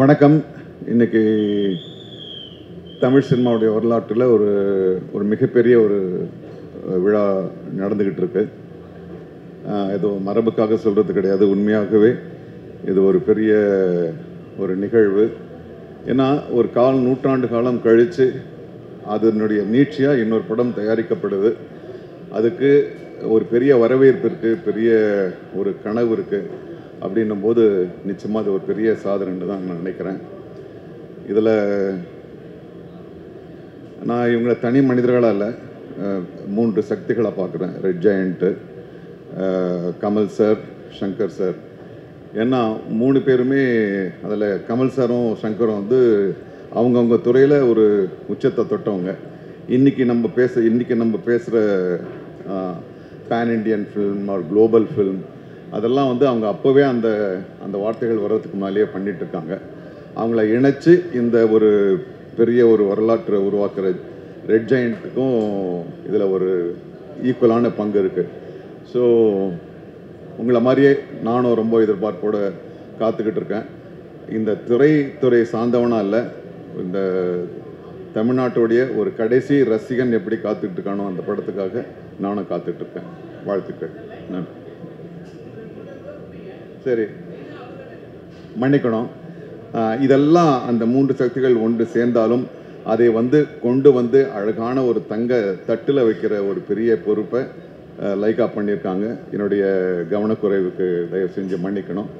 வணக்கம். இன்னைக்கு தமிழ் சினிமாவுடைய வரலாற்றில் ஒரு மிகப்பெரிய ஒரு விழா நடந்துக்கிட்டு இருக்கு. ஏதோ மரபுக்காக சொல்கிறது கிடையாது, உண்மையாகவே இது ஒரு பெரிய ஒரு நிகழ்வு. ஏன்னா ஒரு நூற்றாண்டு காலம் கழித்து அதனுடைய நீட்சியாக இன்னொரு படம் தயாரிக்கப்படுது. அதுக்கு ஒரு பெரிய வரவேற்பு இருக்குது, பெரிய ஒரு கனவு இருக்குது. அப்படின்னும் போது நிச்சயமாக அது ஒரு பெரிய சாதனைன்னு தான் நான் நினைக்கிறேன். இதில் நான் இவங்களை தனி மனிதர்களாக இல்லை, 3 சக்திகளை பார்க்குறேன். Red giant, Kamal sir, Shankar sir. ஏன்னா 3 பேருமே அதில் கமல் சாரும் சங்கரும் வந்து அவங்கவுங்க துறையில் ஒரு உச்சத்தை தொட்டவங்க. இன்றைக்கி நம்ம பேசுகிற pan Indian film or global film அதெல்லாம் வந்து அவங்க அப்போவே அந்த வார்த்தைகள் வர்றதுக்கு முன்னாலேயே பண்ணிகிட்ருக்காங்க. அவங்கள இணைச்சி இந்த ஒரு பெரிய ஒரு வரலாற்றை உருவாக்குற ரெட் ஜெயண்ட்டுக்கும் இதில் ஒரு ஈக்குவலான பங்கு இருக்குது. ஸோ உங்களை மாதிரியே நானும் ரொம்ப எதிர்பார்ப்போடு காத்துக்கிட்டு இருக்கேன். இந்த துறை சார்ந்தவனாக இல்லை, இந்த தமிழ்நாட்டுடைய ஒரு கடைசி ரசிகன் எப்படி காத்துக்கிட்டு இருக்கானோ அந்த படத்துக்காக நானும் காத்துட்ருக்கேன். வாழ்த்துக்கள். நன்றி. சரி, மன்னிக்கணும். இதெல்லாம் அந்த 3 சக்திகள் ஒன்று சேர்ந்தாலும் அதை கொண்டு வந்து அழகான ஒரு தங்க தட்டில் வைக்கிற ஒரு பெரிய பொறுப்பை லைக்கா பண்ணியிருக்காங்க. என்னுடைய கவனக்குறைவுக்கு தயவு செஞ்சு மன்னிக்கணும்.